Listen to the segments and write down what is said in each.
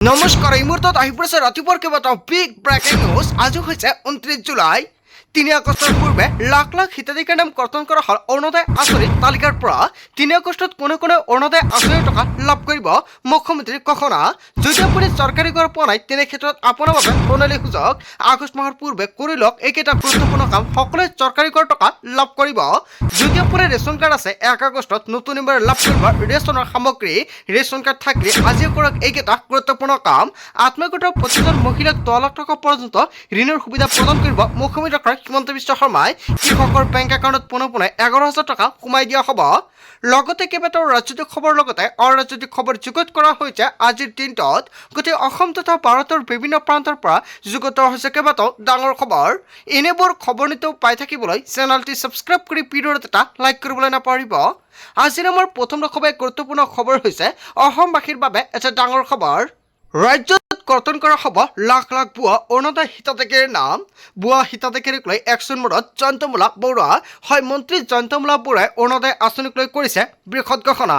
নমস্কাৰ এই মুহূৰ্তত আহি পৰিছে ৰাতিপুৱাৰ কেইবাটাও বিগ ব্ৰেকিং নিউজ। আজি হৈছে 29 জুলাই। 3 আগষ্টৰ পূৰ্বে লাখ লাখ হিতাধিকাৰীৰ নাম কৰ্তন কৰা হ'ল অৰুণোদয় আঁচনিৰ তালিকাৰ পৰা। 3 আগষ্টত কোনে কোনে অৰুণোদয় আঁচনিৰ টকা লাভ কৰিব মুখ্যমন্ত্ৰীৰ ঘোষণা। যদি আপুনি চৰকাৰী ঘৰ পোৱা নাই তেনে ক্ষেত্ৰত আপোনাৰ বাবে সোণালী সুযোগ। আগষ্ট মাহৰ পূৰ্বে কৰি লওক এইকেইটা গুৰুত্বপূৰ্ণ কাম, সকলোৱে চৰকাৰী ঘৰ টকা লাভ কৰিব। যদি আপোনাৰ ৰেচন কাৰ্ড আছে 1 আগষ্টত নতুন নম্বৰ লাভ কৰিব ৰেচনৰ সামগ্ৰী। ৰেচন কাৰ্ড থাকিলে আজি কৰক এইকেইটা গুৰুত্বপূৰ্ণ কাম। আত্মগোটৰ প্ৰতিজন মহিলাক 10 লাখ টকা পৰ্যন্ত ঋণৰ সুবিধা প্ৰদান কৰিব মুখ্যমন্ত্ৰী ডক্টৰ হিমন্ত বিশ্ব শৰ্মাই। কৃষকৰ বেংক একাউণ্টত পোনে 11,000 টকা সোমাই দিয়া হ'ব। লগতে কেইবাটাও ৰাজনৈতিক খবৰ লগতে অৰাজনৈতিক খবৰ যুগুত কৰা হৈছে আজিৰ দিনটোত। গোটেই অসম তথা ভাৰতৰ বিভিন্ন প্ৰান্তৰ পৰা যুগুত হৈছে কেইবাটাও ডাঙৰ খবৰ। এনেবোৰ খবৰ নিতৌ পাই থাকিবলৈ চেনেলটি ছাবস্ক্ৰাইব কৰি ভিডিঅ'ত এটা লাইক কৰিবলৈ নাপাহৰিব। আজিৰ আমাৰ প্ৰথম লক্ষ্য গুৰুত্বপূৰ্ণ খবৰ হৈছে অসমবাসীৰ বাবে এটা ডাঙৰ খবৰ। ৰাজ্যত কৰ্তন কৰা হ'ব লাখ লাখ ভুৱা অৰুণোদয় হিতাধিকাৰীৰ নাম। ভুৱা হিতাধিকাৰীক লৈ একশ্যন মোডত জয়ন্তমোলা বৰুৱা। হয়, মন্ত্ৰী জয়ন্তমোলা বৰুৱাই অৰুণোদয় আঁচনিক লৈ কৰিছে বৃহৎ ঘোষণা।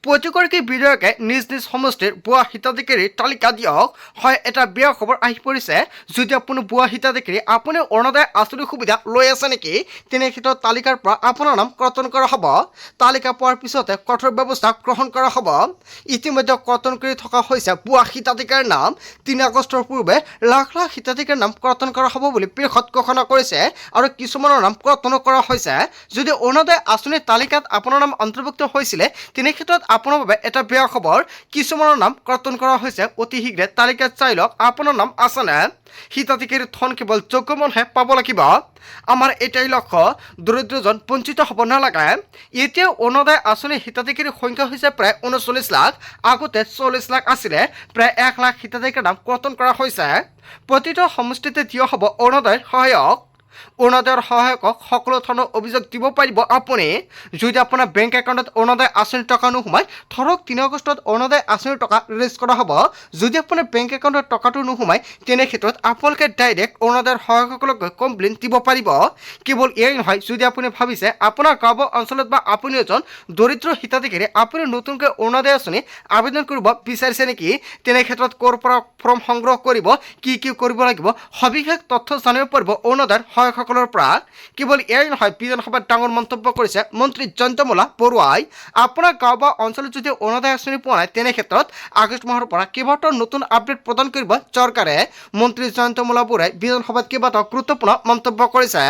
প্ৰতিগৰাকী বিধায়কে নিজ নিজ সমষ্টিৰ ভুৱা হিতাধিকাৰীৰ তালিকা দিয়ক। হয়, এটা বেয়া খবৰ আহি পৰিছে। যদি আপুনি ভুৱা হিতাধিকাৰী, আপুনি অৰুণোদয় আঁচনিৰ সুবিধা লৈ আছে নেকি, তেনে ক্ষেত্ৰত তালিকাৰ পৰা আপোনাৰ নাম কৰ্তন কৰা হ'ব। তালিকা পোৱাৰ পিছতে কঠোৰ ব্যৱস্থা গ্ৰহণ কৰা হ'ব। ইতিমধ্যে কৰ্তন কৰি থকা হৈছে ভুৱা হিতাধিকাৰীৰ নাম। 3 আগষ্টৰ পূৰ্বে লাখ লাখ হিতাধিকাৰীৰ নাম কৰ্তন কৰা হ'ব বুলি বৃহৎ ঘোষণা কৰিছে আৰু কিছুমানৰ নাম কৰ্তনো কৰা হৈছে। যদি অৰুণোদয় আঁচনিৰ তালিকাত আপোনাৰ নাম অন্তৰ্ভুক্ত হৈছিলে তেনে ক্ষেত্ৰত আপোনাৰ বাবে এটা বেয়া খবৰ। কিছুমানৰ নাম কৰ্তন কৰা হৈছে। অতি শীঘ্ৰে তালিকাত চাই লওক আপোনাৰ নাম আছেনে। হিতাধিকাৰীৰ ধন কেৱল যোগ্য মানুহে পাব লাগিব। আমাৰ এটাই লক্ষ্য, দৰিদ্ৰজন বঞ্চিত হ'ব নালাগে। এতিয়া অৰুণোদয় আঁচনিৰ হিতাধিকাৰীৰ সংখ্যা হৈছে প্ৰায় 39 লাখ। আগতে 40 লাখ আছিলে। প্ৰায় 1 লাখ হিতাধিকাৰীৰ নাম কৰ্তন কৰা হৈছে। প্ৰতিটো সমষ্টিতে দিয়া হ'ব অৰুণোদয়ৰ সহায়ক। অৰুণোদয়ৰ সহায়কক সকলো ধৰণৰ অভিযোগ দিব পাৰিব আপুনি। যদি আপোনাৰ বেংক একাউণ্টত অৰুণোদয় আঁচনিৰ টকা নোসোমায়, ধৰক 3 আগষ্টত অৰুণোদয় আঁচনিৰ টকা ৰিলিজ কৰা হ'ব। যদি আপোনাৰ বেংক একাউণ্টত টকাটো নোসোমায় তেনে ক্ষেত্ৰত আপোনালোকে ডাইৰেক্ট অৰুণোদয়ৰ সহায়কসকলক কমপ্লেইন দিব পাৰিব। কেৱল এয়াই নহয়, যদি আপুনি ভাবিছে আপোনাৰ গাঁও অঞ্চলত বা আপুনি এজন দৰিদ্ৰ হিতাধিকাৰী, আপুনি নতুনকৈ অৰুণোদয় আঁচনি আবেদন কৰিব বিচাৰিছে নেকি, তেনে ক্ষেত্ৰত ক'ৰ পৰা ফৰ্ম সংগ্ৰহ কৰিব, কি কৰিব লাগিব, সবিশেষ তথ্য জানিব পাৰিব অৰুণোদয়ৰ সহায়কসকলৰ পৰা। কেৱল এয়াই নহয়, বিধানসভাত ডাঙৰ মন্তব্য কৰিছে মন্ত্ৰী জয়ন্তমোলা বৰুৱাই। আপোনাৰ গাঁও বা অঞ্চলত যদি অৰুণোদয় আঁচনি পোৱা নাই তেনে ক্ষেত্ৰত আগষ্ট মাহৰ পৰা কেইবাটাও নতুন আপডেট প্ৰদান কৰিব চৰকাৰে। মন্ত্ৰী জয়ন্তমোলা বৰুৱাই বিধানসভাত কেইবাটাও গুৰুত্বপূৰ্ণ মন্তব্য কৰিছে।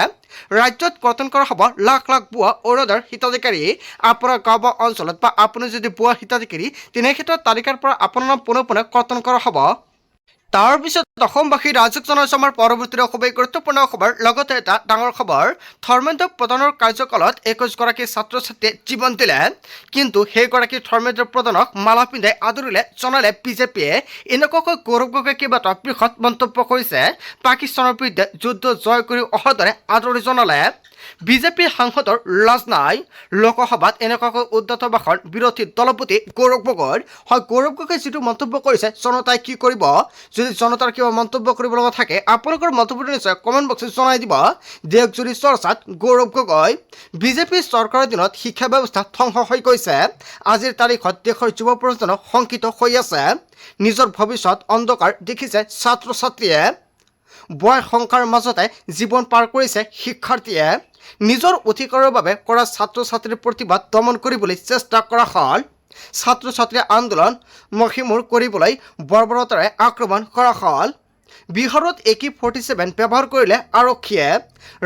ৰাজ্যত কৰ্তন কৰা হ'ব লাখ লাখ ভুৱা অৰুণোদয়ৰ হিতাধিকাৰী। আপোনাৰ গাঁও বা অঞ্চলত বা আপুনি যদি ভুৱা হিতাধিকাৰী তেনে ক্ষেত্ৰত তালিকাৰ পৰা আপোনাৰ নাম পোনে কৰ্তন কৰা হ'ব। তাৰ পিছত অসমবাসী ৰাজ্যক জনাইছে আমাৰ পৰৱৰ্তী খুবেই গুৰুত্বপূৰ্ণ খবৰ। লগতে এটা ডাঙৰ খবৰ, ধৰ্মেন্দ্ৰ প্ৰধানৰ কাৰ্যকালত 21গৰাকী ছাত্ৰ ছাত্ৰীয়ে জীৱন দিলে, কিন্তু সেইগৰাকী ধৰ্মেন্দ্ৰ প্ৰধানক মালা পিন্ধাই আদৰিলে জনালে বিজেপিয়ে। এনেকুৱাকৈ গৌৰৱ গগৈয়ে কেইবাটাও বৃহৎ মন্তব্য কৰিছে। পাকিস্তানৰ বিৰুদ্ধে যুদ্ধ জয় কৰি অহাৰ দৰে আদৰি জনালে। বিজেপিৰ সাংসদৰ লাজ নাই। লোকসভাত এনেকুৱাকৈ উদ্ধত ভাষণ বিৰোধী দলপতি গৌৰৱ গগৈৰ। হয়, গৌৰৱ গগৈয়ে যিটো মন্তব্য কৰিছে, জনতাই কি কৰিব। যদি জনতাৰ কিবা মন্তব্য কৰিব লগা থাকে আপোনালোকৰ মন্তব্যটো নিশ্চয় কমেণ্ট বক্সত জনাই দিব। দেশজুৰি চৰ্চাত গৌৰৱ গগৈ। বিজেপি চৰকাৰৰ দিনত শিক্ষা ব্যৱস্থা ধ্বংস হৈ গৈছে। আজিৰ তাৰিখত দেশৰ যুৱ প্ৰজন্ম শংকিত হৈ আছে। নিজৰ ভৱিষ্যত অন্ধকাৰ দেখিছে ছাত্ৰ ছাত্ৰীয়ে। বয় শংকাৰ মাজতে জীৱন পাৰ কৰিছে শিক্ষাৰ্থীয়ে। নিজৰ অধিকাৰৰ বাবে কৰা ছাত্ৰ ছাত্ৰীৰ প্ৰতিবাদ দমন কৰিবলৈ চেষ্টা কৰা হ'ল। ছাত্ৰ ছাত্ৰী আন্দোলন মষিমূৰ কৰিবলৈ বৰ্বৰতাৰে আক্ৰমণ কৰা হ'ল। বিহাৰত AK-47 ব্যৱহাৰ কৰিলে আৰক্ষীয়ে।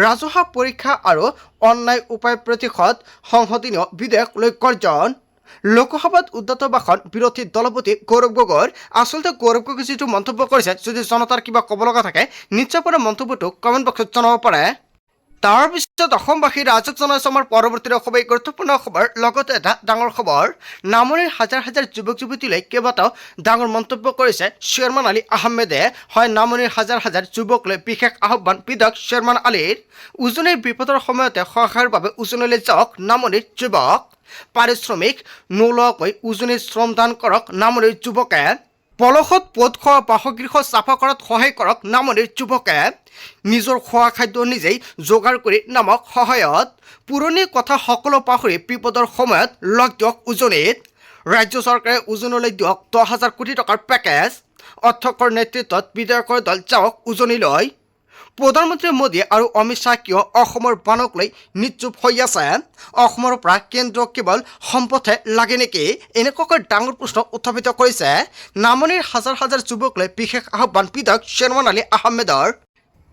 ৰাজহুৱা পৰীক্ষা আৰু অন্যায় উপায় প্ৰতিশোধ সংশোধনীয় বিধেয়ক লৈ গৰ্জন। লোকসভাত উদ্ধত ভাষণ বিৰোধী দলপতি গৌৰৱ গগৈৰ। আচলতে গৌৰৱ গগৈ যিটো মন্তব্য কৰিছে, যদি জনতাৰ কিবা ক'ব লগা থাকে নিশ্চয় পৰা মন্তব্যটো কমেণ্ট বক্সত জনাব পাৰে। তাৰ পিছত অসমবাসী ৰাজ্যক জনাইছে আমাৰ পৰৱৰ্তী খুবেই গুৰুত্বপূৰ্ণ খবৰ। লগতে এটা ডাঙৰ খবৰ, নামনিৰ হাজাৰ হাজাৰ যুৱক যুৱতীলৈ কেইবাটাও ডাঙৰ মন্তব্য কৰিছে শ্বেৰমান আলী আহমেদে। হয়, নামনিৰ হাজাৰ হাজাৰ যুৱকলৈ বিশেষ আহ্বান বিধায়ক শ্বেৰমান আলীৰ। উজনিৰ বিপদৰ সময়তে সহায়ৰ বাবে উজনিলৈ যাওক নামনিৰ যুৱক। পাৰিশ্ৰমিক নোলোৱাকৈ উজনিৰ শ্ৰমদান কৰক নামনিৰ যুৱকে। পলসত পথ খোৱা বাসগৃহ চাফা কৰাত সহায় কৰক নামনিৰ যুৱকে। নিজৰ খোৱা খাদ্য নিজেই যোগাৰ কৰি নামক সহায়ত। পুৰণি কথা সকলো পাহৰি বিপদৰ সময়ত লগ দিয়ক উজনিত। ৰাজ্য চৰকাৰে উজনিলৈ দিয়ক 10,000 কোটি টকাৰ পেকেজ। অধ্যক্ষৰ নেতৃত্বত বিধায়কৰ দল যাওক উজনিলৈ। প্ৰধানমন্ত্ৰী মোদী আৰু অমিত শ্বাহ কিয় অসমৰ বানক লৈ নিশ্চুপ হৈ আছে? অসমৰ পৰা কেন্দ্ৰ কেৱল সম্পদহে লাগে নেকি? এনেকুৱাকৈ ডাঙৰ প্ৰশ্ন উত্থাপিত কৰিছে নামনিৰ হাজাৰ হাজাৰ যুৱক লৈ বিশেষ আহ্বান বিধায়ক শ্বেৰৱান আলী আহমেদৰ।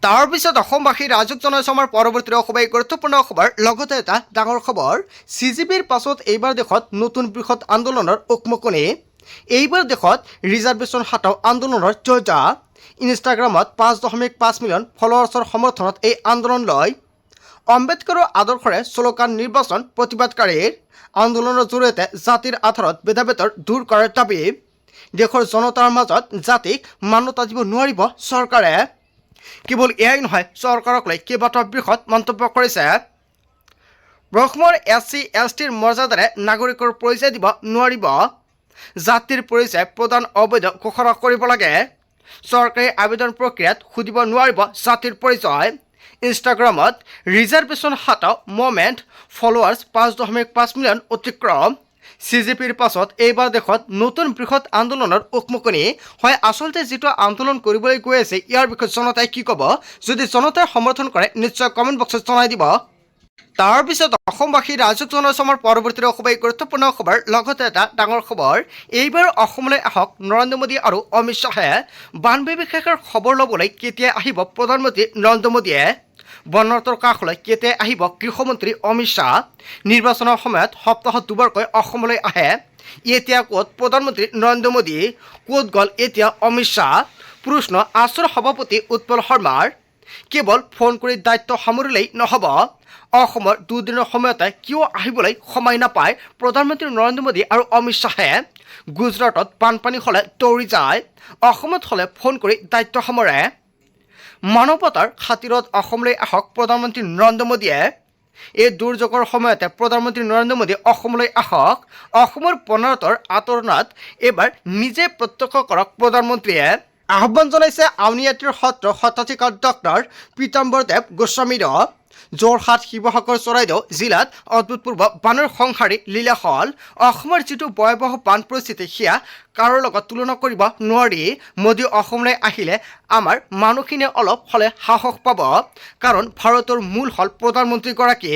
তাৰ পিছত অসমবাসী ৰাজক জনাইছে আমাৰ পৰৱৰ্তী খুবেই গুৰুত্বপূৰ্ণ খবৰ। লগতে এটা ডাঙৰ খবৰ, CJPৰ পাছত এইবাৰ দেশত নতুন বৃহৎ আন্দোলনৰ উকমুকনি। এইবাৰ দেশত ৰিজাৰ্ভেশ্যন হটাও আন্দোলনৰ চৰ্চা। ইনষ্টাগ্ৰামত 5.5 মিলিয়ন ফলোৱাৰ্ছৰ সমৰ্থনত এই আন্দোলন লয়। আম্বেদকাৰৰ আদৰ্শৰে শ্লোগান নিৰ্বাচন প্ৰতিবাদকাৰীৰ। আন্দোলনৰ জৰিয়তে জাতিৰ আধাৰত ভেদাভেদৰ দূৰ কৰাৰ দাবী। দেশৰ জনতাৰ মাজত জাতিক মান্যতা দিব নোৱাৰিব চৰকাৰে। কেৱল এয়াই নহয়, চৰকাৰক লৈ কেইবাটাও বৃহৎ মন্তব্য কৰিছে। ব্ৰহ্মৰ SC/STৰ মৰ্যাদাৰে নাগৰিকৰ পৰিচয় দিব নোৱাৰিব। জাতিৰ পৰিচয় প্ৰদান অবৈধ ঘোষণা কৰিব লাগে। চৰকাৰী আবেদন প্ৰক্ৰিয়াত সুধিব নোৱাৰিব জাতিৰ পৰিচয়। ইনষ্টাগ্ৰামত ৰিজাৰ্ভেশ্যন হটাও মুভমেণ্ট ফলোৱাৰ্ছ 5.5 মিলিয়ন অতিক্ৰম। CJPৰ পাছত এইবাৰ দেশত নতুন বৃহৎ আন্দোলনৰ উকমুকনি হয়। আচলতে যিটো আন্দোলন কৰিবলৈ গৈ আছে ইয়াৰ বিষয়ে জনতাই কি ক'ব? যদি জনতাই সমৰ্থন কৰে নিশ্চয় কমেণ্ট বক্সত জনাই দিব। তাৰপিছত অসমবাসী ৰাজক জনাইছে আমাৰ পৰৱৰ্তী খুবেই গুৰুত্বপূৰ্ণ খবৰ। লগতে এটা ডাঙৰ খবৰ, এইবাৰ অসমলৈ আহক নৰেন্দ্ৰ মোদী আৰু অমিত শ্বাহে। বান বিভীষিকাৰ খবৰ ল'বলৈ কেতিয়া আহিব প্ৰধানমন্ত্ৰী নৰেন্দ্ৰ মোদীয়ে? বন্যৰ কাষলৈ কেতিয়া আহিব গৃহমন্ত্ৰী অমিত শ্বাহ? নিৰ্বাচনৰ সময়ত সপ্তাহত দুবাৰকৈ অসমলৈ আহে। এতিয়া ক'ত প্ৰধানমন্ত্ৰী নৰেন্দ্ৰ মোদী? ক'ত গ'ল এতিয়া অমিত শ্বাহ? প্ৰশ্ন আছুৰ সভাপতি উৎপল শৰ্মাৰ। কেৱল ফোন কৰি দায়িত্ব সামৰিলেই নহ'ব। অসমৰ দুদিনৰ সময়তে কিয় আহিবলৈ সময় নাপায় প্ৰধানমন্ত্ৰী নৰেন্দ্ৰ মোদী আৰু অমিত শ্বাহে? গুজৰাটত বানপানী হ'লে দৌৰি যায়, অসমত হ'লে ফোন কৰি দায়িত্ব সামৰে। মানৱতাৰ খাতিৰত অসমলৈ আহক প্ৰধানমন্ত্ৰী নৰেন্দ্ৰ মোদীয়ে। এই দুৰ্যোগৰ সময়তে প্ৰধানমন্ত্ৰী নৰেন্দ্ৰ মোদী অসমলৈ আহক। অসমৰ বনাৰতৰ আতৰণাত এইবাৰ নিজে প্ৰত্যক্ষ কৰক প্ৰধানমন্ত্ৰীয়ে। আহ্বান জনাইছে আউনীআটীৰ সত্ৰ সত্ৰাধিকাৰ ডক্টৰ পীতাম্বৰদেৱ গোস্বামীৰ। যোৰহাট, শিৱসাগৰ, চৰাইদেউ জিলাত অভূতপূৰ্ব বানৰ সংহাৰী লীলা হ'ল। অসমৰ যিটো ভয়াৱহ বান পৰিস্থিতি সেয়া কাৰো লগত তুলনা কৰিব নোৱাৰি। মোদী অসমলৈ আহিলে আমাৰ মানুহখিনিয়ে অলপ হ'লে সাহস পাব, কাৰণ ভাৰতৰ মূল হ'ল প্ৰধানমন্ত্ৰীগৰাকী।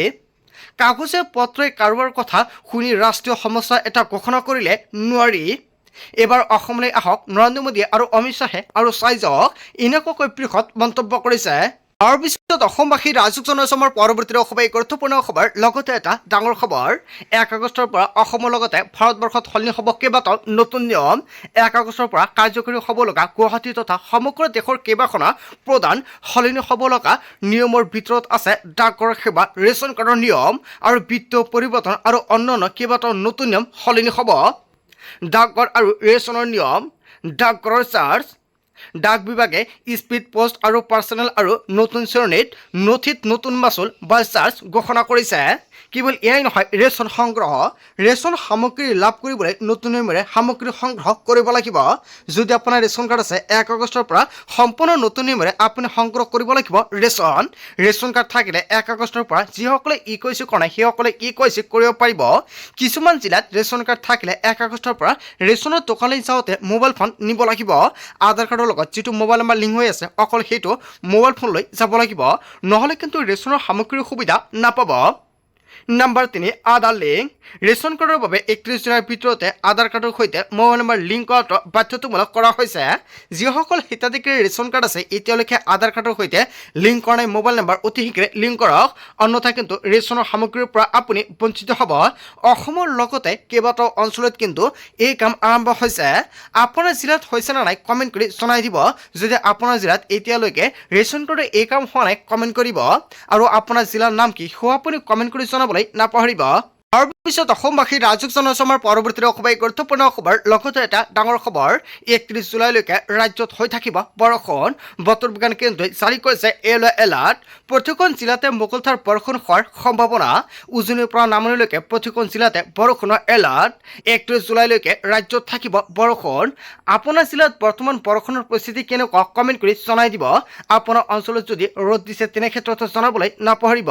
কাগজে পত্ৰই কাৰোবাৰ কথা শুনি ৰাষ্ট্ৰীয় সমস্যা এটা ঘোষণা কৰিলে নোৱাৰি। এইবাৰ অসমলৈ আহক নৰেন্দ্ৰ মোদী আৰু অমিত শ্বাহে আৰু চাই যাওক, এনেকুৱাকৈ বৃহৎ মন্তব্য কৰিছে। তাৰপিছত অসমবাসী ৰাজক জনাইছে আমাৰ পৰৱৰ্তী খুবেই গুৰুত্বপূৰ্ণ খবৰ। লগতে এটা ডাঙৰ খবৰ, 1 আগষ্টৰ পৰা অসমৰ লগতে ভাৰতবৰ্ষত সলনি হ'ব কেইবাটাও নতুন নিয়ম। 1 আগষ্টৰ পৰা কাৰ্যকৰী হ'ব লগা গুৱাহাটী তথা সমগ্ৰ দেশৰ কেইবাখনো প্ৰধান সলনি হ'ব লগা নিয়মৰ ভিতৰত আছে ডাকঘৰ সেৱা, ৰেচন কাৰ্ডৰ নিয়ম আৰু বিত্তীয় পৰিৱৰ্তন আৰু অন্যান্য কেইবাটাও নতুন নিয়ম সলনি হ'ব। ডাকঘৰ আৰু ৰেচনৰ নিয়ম, ডাকঘৰৰ চাৰ্জ, ডাক বিভাগে স্পীড পোষ্ট আৰু পাৰ্চনেল আৰু নতুন শ্ৰেণীত নথিত নতুন মাচুল বা চাৰ্জ ঘোষণা কৰিছে। কেৱল এয়াই নহয়, ৰেচন সংগ্ৰহ, ৰেচন সামগ্ৰী লাভ কৰিবলৈ নতুন নিয়মেৰে সামগ্ৰী সংগ্ৰহ কৰিব লাগিব। যদি আপোনাৰ ৰেচন কাৰ্ড আছে 1 আগষ্টৰ পৰা সম্পূৰ্ণ নতুন নিয়মেৰে আপুনি সংগ্ৰহ কৰিব লাগিব ৰেচন কাৰ্ড থাকিলে 1 আগষ্টৰ পৰা যিসকলে ই-কৈছিক কৰা নাই সেইসকলে ই-কৈছিক কৰিব পাৰিব। কিছুমান জিলাত ৰেচন কাৰ্ড থাকিলে 1 আগষ্টৰ পৰা ৰেচনৰ দোকানলৈ যাওঁতে মোবাইল ফোন নিব লাগিব। আধাৰ কাৰ্ডৰ লগত যিটো মোবাইল নম্বৰ লিংক হৈ আছে অকল সেইটো মোবাইল ফোন লৈ যাব লাগিব, নহ'লে কিন্তু ৰেচনৰ সামগ্ৰীৰ সুবিধা নাপাব। নাম্বাৰ 3, আধাৰ লিংক। ৰেচন কাৰ্ডৰ বাবে 31 দিনৰ ভিতৰতে আধাৰ কাৰ্ডৰ সৈতে মোবাইল নম্বৰ লিংক কৰাটো বাধ্যতামূলক কৰা হৈছে। যিসকল হিতাধিকাৰীৰ ৰেচন কাৰ্ড আছে এতিয়ালৈকে আধাৰ কাৰ্ডৰ সৈতে লিংক কৰা নাই মোবাইল নম্বৰ অতি শীঘ্ৰে লিংক কৰক, অন্যথা কিন্তু ৰেচনৰ সামগ্ৰীৰ পৰা আপুনি বঞ্চিত হ'ব। অসমৰ লগতে কেইবাটাও অঞ্চলত কিন্তু এই কাম আৰম্ভ হৈছে। আপোনাৰ জিলাত হৈছে নে নাই কমেণ্ট কৰি জনাই দিব। যদি আপোনাৰ জিলাত এতিয়ালৈকে ৰেচন কাৰ্ডৰ এই কাম হোৱা নাই কমেণ্ট কৰিব, আৰু আপোনাৰ জিলাৰ নাম কি সেয়া আপুনি কমেণ্ট কৰি জনাবলৈ নাপাহৰিব। তাৰপিছত অসমবাসী ৰাজক জনাইছে আমাৰ পৰৱৰ্তী খুবেই গুৰুত্বপূৰ্ণ খবৰ। লগতে এটা ডাঙৰ খবৰ, 31 জুলাইলৈকে ৰাজ্যত হৈ থাকিব বৰষুণ। বতৰ বিজ্ঞান কেন্দ্ৰই জাৰি কৰিছে য়েলো এলাৰ্ট। প্ৰতিখন জিলাতে মুকলধাৰ বৰষুণ হোৱাৰ সম্ভাৱনা। উজনিৰ পৰা নামনিলৈকে প্ৰতিখন জিলাতে বৰষুণৰ এলাৰ্ট। 31 জুলাইলৈকে ৰাজ্যত থাকিব বৰষুণ। আপোনাৰ জিলাত বৰ্তমান বৰষুণৰ পৰিস্থিতি কেনেকুৱা কমেণ্ট কৰি জনাই দিব। আপোনাৰ অঞ্চলত যদি ৰ'দ দিছে তেনে ক্ষেত্ৰত জনাবলৈ নাপাহৰিব।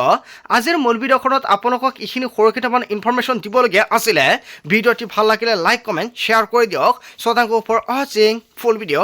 আজিৰ মূল ভিডিঅ'খনত আপোনালোকক এইখিনি সৰু কেইটামান ইনফৰমেশ্যন দিবলগীয়া আছিলে। ভিডিঅ'টি ভাল লাগিলে লাইক, কমেণ্ট, শ্বেয়াৰ কৰি দিয়ক। So thank you for watching full video.